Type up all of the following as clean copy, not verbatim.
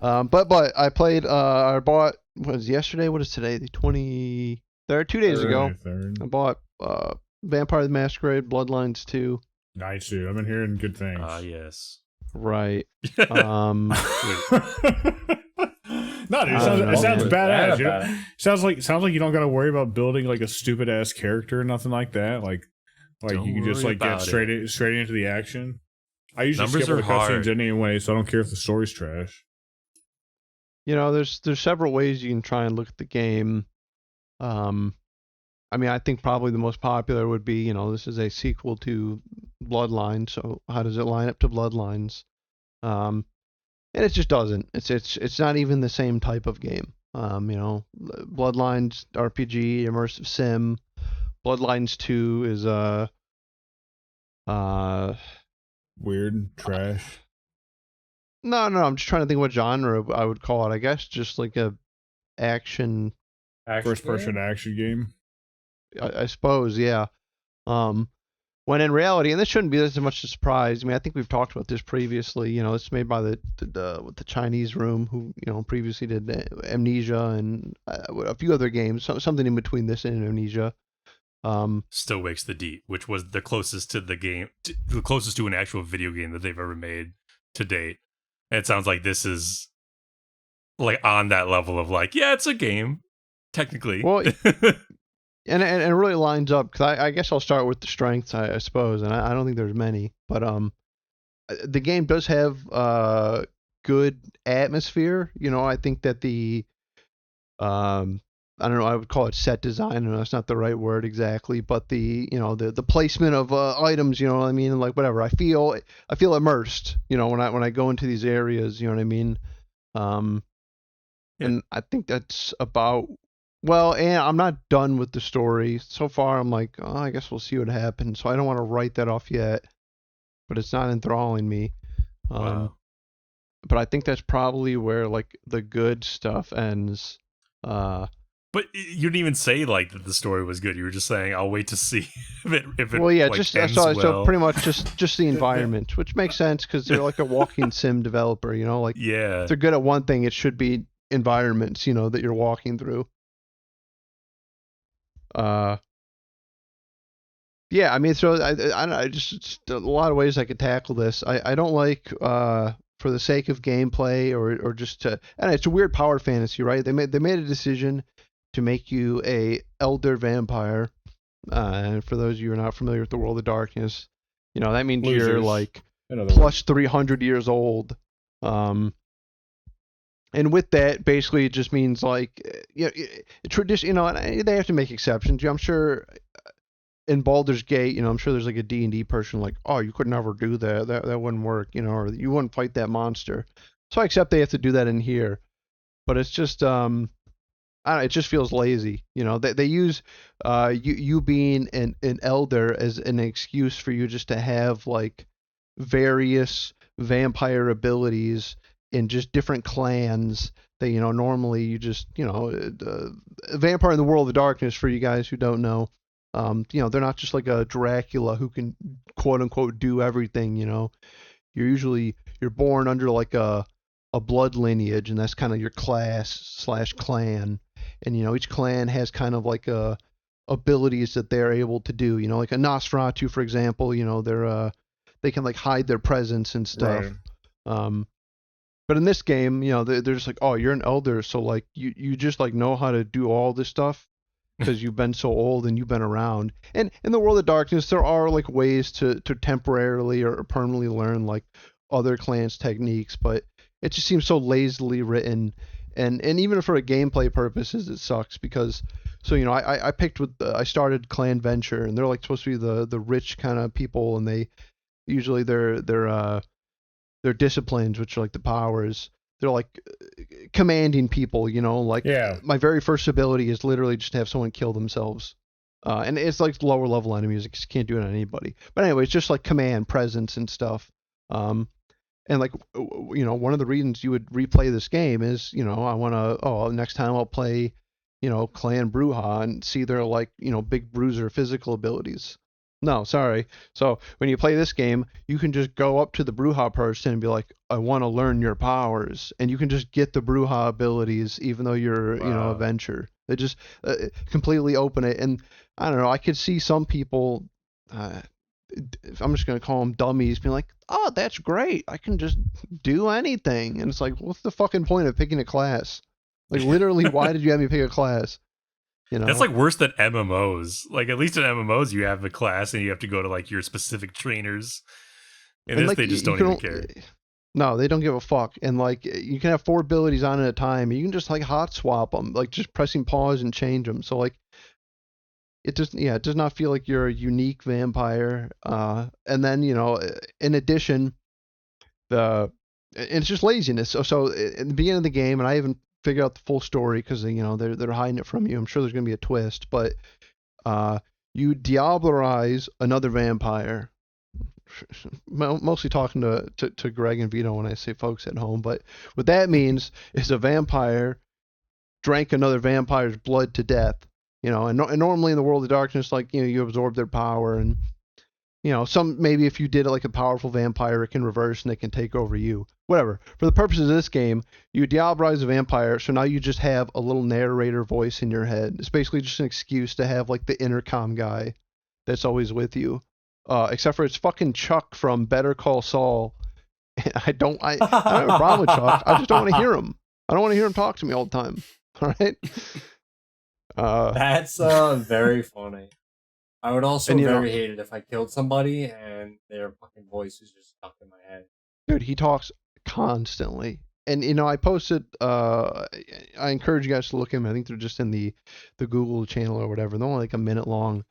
But I played. I bought. What was yesterday? What is today? The 23rd. 2 days ago, 23rd. I bought Vampire the Masquerade Bloodlines 2. Nice, dude. I've been hearing good Ah, things. yes. Right. No, dude. I don't It know, sounds man. badass. Sounds like you don't got to worry about building like a stupid ass character or nothing like that. Like Don't you can just worry like get about straight it. straight into the action. I usually Numbers skip all are the cutscenes hard. anyway, so I don't care if the story's trash. There's several ways you can try and look at the game. Um, I mean, I think probably the most popular would be, this is a sequel to Bloodlines, so how does it line up to Bloodlines? Um, and it just doesn't. It's not even the same type of game. Bloodlines RPG, immersive sim. Bloodlines 2 is uh Weird, trash. no, I'm just trying to think what genre I would call it. I guess just like a action, First person action game. I suppose, yeah. Um, when in reality, and this shouldn't be as much a surprise. I mean, I think we've talked about this previously. It's made by the Chinese Room, who previously did Amnesia and a few other games, something in between this and Amnesia. Still Wakes the Deep, which was the closest to the closest to an actual video game that they've ever made to date. And it sounds like this is like on that level of like, yeah, it's a game, technically. Well, and it really lines up because I guess I'll start with the strengths, I suppose, and I don't think there's many, but the game does have good atmosphere. I think that the I don't know, I would call it set design. I know that's not the right word exactly, but the placement of items, you know what I mean, and like whatever. I feel immersed, when I go into these areas, you know what I mean. Um, Yeah. and I think that's about well, and I'm not done with the story so far. I'm like, oh, I guess we'll see what happens. So I don't want to write that off yet, but it's not enthralling me. Um, Wow. but I think that's probably where like the good stuff ends. Uh, But you didn't even say like that the story was good. You were just saying, "I'll wait to see if it well, yeah, like just ends so well." pretty much just the environment, which makes sense because they're like a walking sim developer. Like Yeah. if they're good at one thing, it should be environments. That you're walking through. Uh, yeah, I mean, so I just a lot of ways I could tackle this. I don't like for the sake of gameplay or just to, and it's a weird power fantasy, right? They made a decision to make you a elder vampire. And for those of you who are not familiar with the World of Darkness, that means you're Losers. like In other plus 300 years old. And with that, basically, it just means like, tradition. And they have to make exceptions. I'm sure in Baldur's Gate, I'm sure there's like a D&D person like, oh, you could never do that. That wouldn't work, or you wouldn't fight that monster. So I accept they have to do that in here, but it's just I don't know, it just feels lazy. They use you being an elder as an excuse for you just to have like various vampire abilities in just different clans that normally you just vampire in the World of Darkness, for you guys who don't know. They're not just like a Dracula who can quote unquote do everything. You're born under like a blood lineage, and that's kind of your class/clan. And each clan has kind of like abilities that they're able to do. Like a Nosferatu, for example. They can like hide their presence and stuff. Right. Um, but in this game, they're just like, oh, you're an elder, so like you just like know how to do all this stuff because you've been so old and you've been around. And in the World of Darkness, there are like ways to temporarily or permanently learn like other clans' techniques, but it just seems so lazily written. And even for a gameplay purposes, it sucks because so I picked with I started Clan Venture, and they're like supposed to be the rich kind of people, and they usually their disciplines, which are like the powers, they're like commanding people. Like Yeah. my very first ability is literally just to have someone kill themselves. And it's like lower level enemies. You just can't do it on anybody. But anyway, it's just like command, presence, and stuff. And like one of the reasons you would replay this game is I want to next time I'll play Clan Bruja and see their like big bruiser physical abilities. No, sorry. So when you play this game, you can just go up to the Bruja person and be like, "I want to learn your powers," and you can just get the Bruja abilities, even though you're, a Wow. venture. They just completely open it, and I don't know. I could see some people, uh, I'm just gonna call them dummies, being like, "Oh, that's great. I can just do anything," and it's like, what's the fucking point of picking a class? Like literally, why did you have me pick a class? You That's know? like worse than MMOs. Like at least in MMOs you have a class and you have to go to like your specific trainers. In And this like they just you don't can even care. no, they don't give a fuck. And like you can have 4 abilities on at a time. And you can just like hot swap them, like just pressing pause and change them. So like it does not feel like you're a unique vampire. And then in addition, the and it's just laziness. So in the beginning of the game, and I haven't figured out the full story because they're hiding it from you. I'm sure there's gonna be a twist, but uh, you diablerize another vampire. Mostly talking to Greg and Vito when I say folks at home, but what that means is a vampire drank another vampire's blood to death. And normally in the world of darkness, like you absorb their power, and some maybe if you did it like a powerful vampire, it can reverse and it can take over you. Whatever. For the purposes of this game, you diablerize a vampire, so now you just have a little narrator voice in your head. It's basically just an excuse to have like the intercom guy that's always with you. Except for it's fucking Chuck from Better Call Saul. I don't have a problem with Chuck. I just don't want to hear him. I don't want to hear him talk to me all the time. All right. That's very funny. I would also And, very hate it if I killed somebody and their fucking voice is just stuck in my head. dude, he talks constantly. And I posted. I encourage you guys to look him. I think they're just in the Google channel or whatever. They're only like a minute long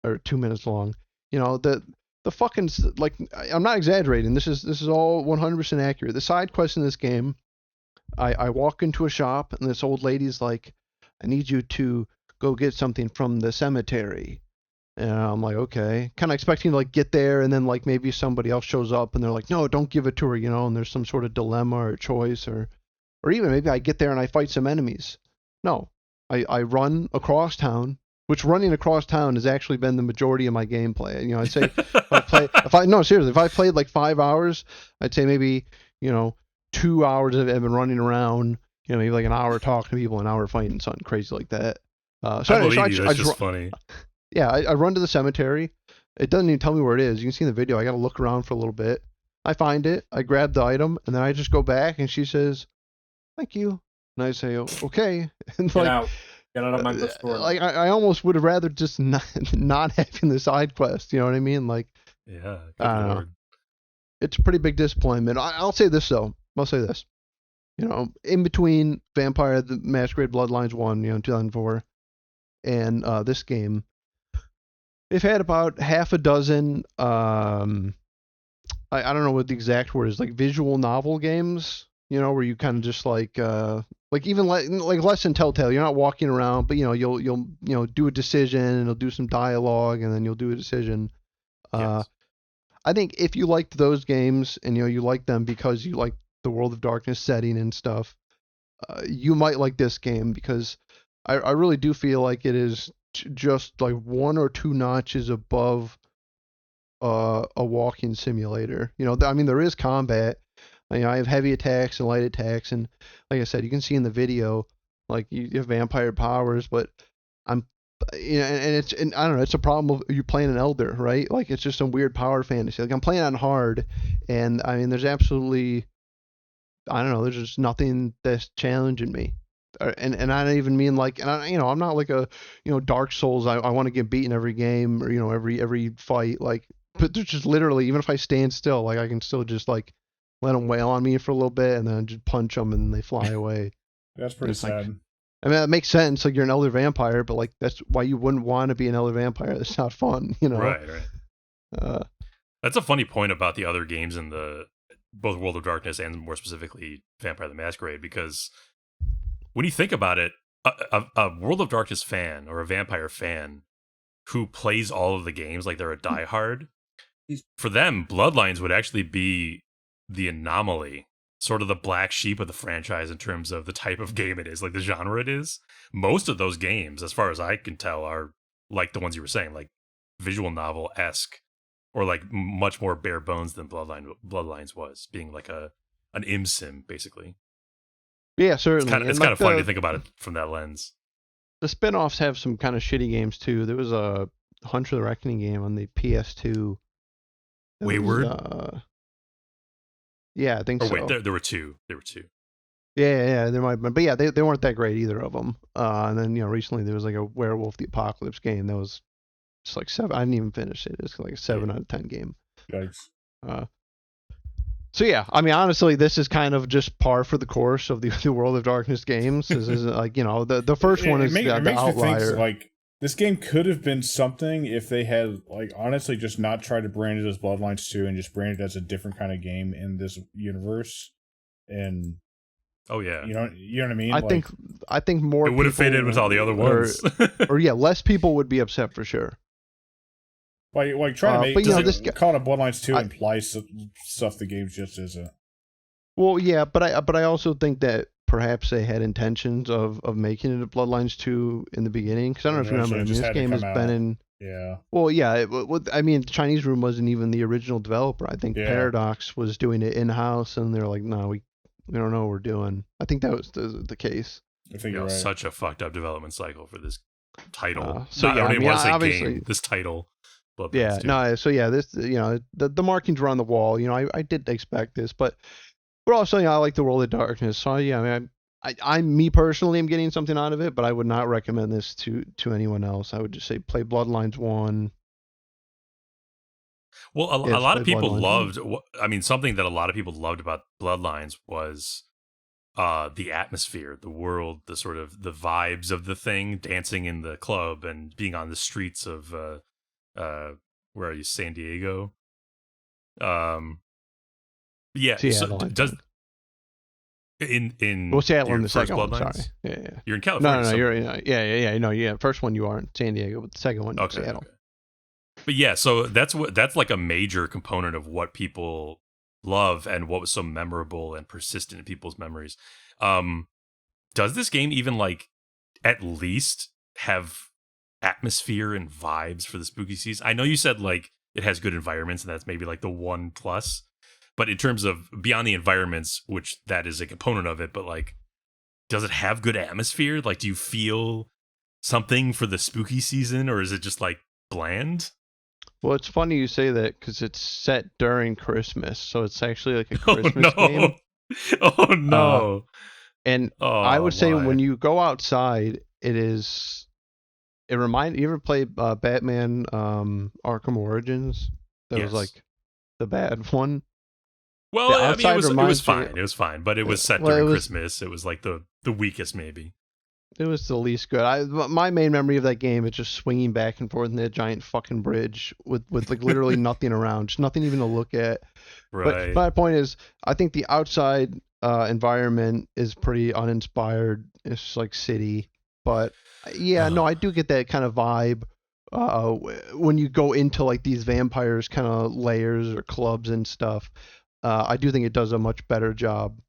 or 2 minutes long. The fucking like I'm not exaggerating. This is all 100% accurate. The side quest in this game, I walk into a shop and this old lady's like, "I need you to go get something from the cemetery." And I'm like, okay, kind of expecting to like get there and then like maybe somebody else shows up and they're like, no, don't give it to her, and there's some sort of dilemma or choice or even maybe I get there and I fight some enemies. No, I run across town, which running across town has actually been the majority of my gameplay. I'd say if I played like 5 hours, I'd say maybe 2 hours I've been running around, maybe like an hour talking to people, an hour fighting something crazy like that. So I anyway, believe you. That's just funny. Yeah, I run to the cemetery. It doesn't even tell me where it is. You can see in the video. I got to look around for a little bit. I find it. I grab the item, and then I just go back, and she says, "Thank you." And I say, "Okay." And Get out of my store. like I almost would have rather just not having the side quest. You know what I mean? Like, Yeah. I don't know. Lord. It's a pretty big disappointment. I'll say this though. I'll say this. In between Vampire the Masquerade Bloodlines 1, 2004, and this game. They've had about half a dozen, I don't know what the exact word is, like visual novel games, where you kind of just like even like less than Telltale. You're not walking around, but you'll do a decision and it'll do some dialogue and then you'll do a decision. Yes. I think if you liked those games and you like them because you like the World of Darkness setting and stuff, you might like this game because I really do feel like it is just like 1 or 2 notches above a walking simulator. I mean, there is combat. I have heavy attacks and light attacks, and like I said, you can see in the video, like you have vampire powers, but I'm, and I don't know, it's a problem of you playing an elder, right? Like it's just some weird power fantasy. Like I'm playing on hard, and I mean, there's absolutely, I don't know, there's just nothing that's challenging me. And I don't even mean like, and I'm not like a, Dark Souls. I want to get beaten every game or every fight. Like, but there's just literally, even if I stand still, like I can still just like let them wail on me for a little bit and then just punch them and then they fly away. That's pretty It's like, sad. I mean, that makes sense. Like you're an elder vampire, but like that's why you wouldn't want to be an elder vampire. That's not fun, Right. That's a funny point about the other games in the both World of Darkness and more specifically Vampire the Masquerade, because when you think about it, a World of Darkness fan or a Vampire fan who plays all of the games like they're a diehard, for them, Bloodlines would actually be the anomaly, sort of the black sheep of the franchise in terms of the type of game it is, like the genre it is. Most of those games, as far as I can tell, are like the ones you were saying, like visual novel esque, or like much more bare bones than Bloodlines was, being like an im sim basically. Yeah, certainly. It's kind of funny to think about it from that lens. The spin-offs have some kind of shitty games too. There was a Hunt for the Reckoning game on the PS2. Wayward? Yeah, I think or so. Wait, there were two. Yeah, there might have been. But yeah, they weren't that great, either of them. And then, recently there was like a Werewolf the Apocalypse game that was just like 7. I didn't even finish it. It's like a 7 out of 10 game. Yikes. So yeah, I mean, honestly, this is kind of just par for the course of the World of Darkness games. This is like, the first one is the outlier. Me think, like, this game could have been something if they had, like, honestly just not tried to brand it as Bloodlines 2 and just brand it as a different kind of game in this universe. And oh yeah, you know what I mean. I think more it would have fitted in with all the other ones, or yeah, less people would be upset for sure. Like trying to make, but call it Bloodlines 2 implies stuff the game just isn't. Well, yeah, but I also think that perhaps they had intentions of making it a Bloodlines 2 in the beginning, because I don't know if you remember. I mean, this game has been in. Yeah. Well, yeah. I mean, the Chinese Room wasn't even the original developer. I think Paradox was doing it in house, and they're like, no, we don't know what we're doing. I think that was the case. I think you're right. Such a fucked up development cycle for this title. I don't even want to say game. This title. Yeah, no, so yeah, this, the markings were on the wall. I did expect this, but also, I like the World of Darkness. So yeah, I mean, I me personally am getting something out of it, but I would not recommend this to anyone else. I would just say play Bloodlines 1. Well, a lot of people loved. I mean, something that a lot of people loved about Bloodlines was the atmosphere, the world, the sort of the vibes of the thing, dancing in the club and being on the streets of where are you, San Diego? Yeah. Seattle, so does in Seattle in the first second one. Sorry, yeah. You're in California. No, you're First one you are in San Diego, but the second one you're Seattle. Okay. But yeah, so that's like a major component of what people love and what was so memorable and persistent in people's memories. Does this game even like at least have atmosphere and vibes for the spooky season? I know you said like it has good environments, and that's maybe like the one plus, but in terms of beyond the environments, which that is a component of it, but like, does it have good atmosphere? Like, do you feel something for the spooky season, or is it just like bland? Well, it's funny you say that because it's set during Christmas, so it's actually like a Christmas game. Oh no! I would say when you go outside, it reminds you ever play Batman Arkham Origins? That was like the bad one. Well, I mean, it was fine. It was fine, but it was set during Christmas. It was like the weakest, maybe. It was the least good. My main memory of that game is just swinging back and forth in that giant fucking bridge with like literally nothing around, just nothing even to look at. Right. But my point is, I think the outside environment is pretty uninspired. It's just like city. But yeah, no, I do get that kind of vibe when you go into like these vampires kind of layers or clubs and stuff. I do think it does a much better job.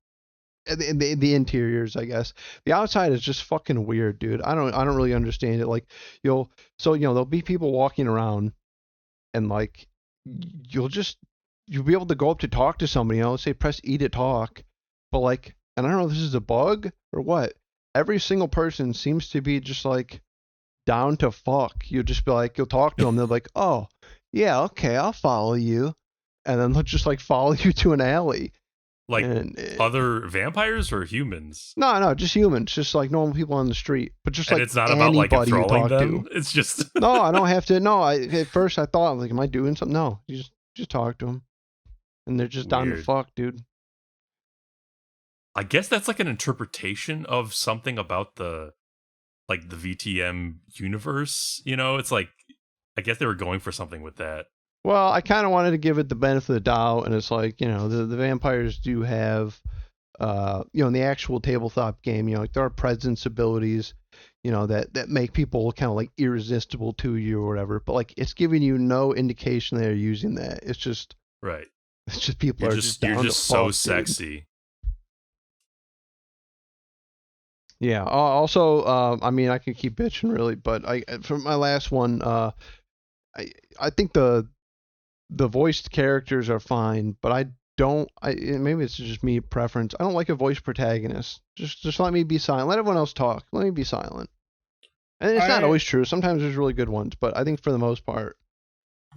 In the interiors, I guess. The outside is just fucking weird, dude. I don't really understand it. Like there'll be people walking around, and like you'll be able to go up to talk to somebody. Let's say press E to talk, but like, and I don't know if this is a bug or what. Every single person seems to be just like down to fuck. You'll just be like, you'll talk to them. They're like, oh yeah, okay, I'll follow you, and then they'll just like follow you to an alley. Like other vampires or humans? No, just humans. Just like normal people on the street. But just like it's not about like enthralling them. It's just no, I don't have to. No, at first I thought like, am I doing something? No, you just talk to them, and they're just down to fuck, dude. I guess that's like an interpretation of something about the VTM universe. It's like I guess they were going for something with that. Well, I kind of wanted to give it the benefit of the doubt, and it's like, the vampires do have, in the actual tabletop game, like there are presence abilities, that make people kind of like irresistible to you or whatever. But like, it's giving you no indication they're using that. It's just right. It's just people you're just down you're just to so fuck, sexy. Dude. Yeah. Also, I mean, I could keep bitching really, but for my last one, I think the voiced characters are fine, but I don't. Maybe it's just me preference. I don't like a voice protagonist. Just let me be silent. Let everyone else talk. Let me be silent. And it's not always true. Sometimes there's really good ones, but I think for the most part.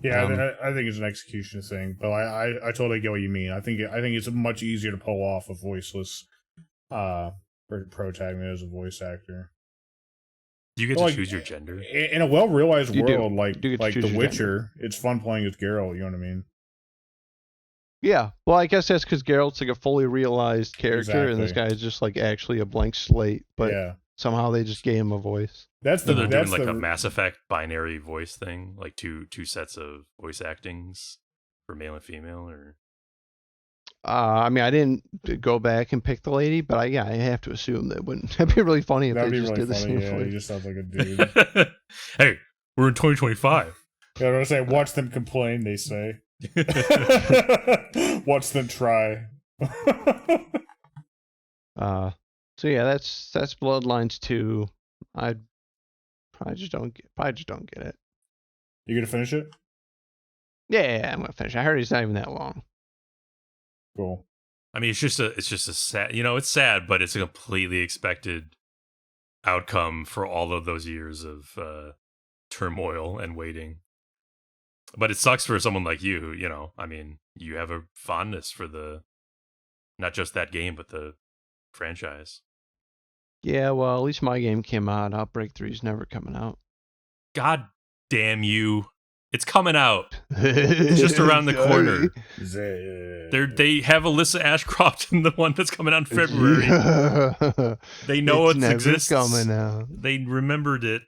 Yeah, I think it's an execution thing, but I totally get what you mean. I think it's much easier to pull off a voiceless protagonist as a voice actor. Do you get to choose your gender? In a well-realized world like The Witcher, gender. it's fun playing as Geralt, you know what I mean? Yeah. Well, I guess that's because Geralt's like a fully realized character, and this guy is just like actually a blank slate, but somehow they just gave him a voice. They're doing like a Mass Effect binary voice thing, like two sets of voice actings for male and female, or... I mean, I didn't go back and pick the lady, but I have to assume that that'd be really funny if they just did the same voice. He just sounds like a dude. Hey, we're in 2025. Yeah, I was saying, watch them complain. They say, watch them try. So yeah, that's Bloodlines 2. I probably just don't get it. You gonna finish it? Yeah, I'm gonna finish. I heard it's not even that long. Cool. I mean, it's just a sad, it's sad, but it's a completely expected outcome for all of those years of turmoil and waiting. But it sucks for someone like you who, I mean, you have a fondness for not just that game, but the franchise. Yeah, well, at least my game came out. Outbreak 3 is never coming out. God damn you. It's coming out. It's just around the corner. They have Alyssa Ashcroft in the one that's coming out in February. They know it exists. Coming out. They remembered it.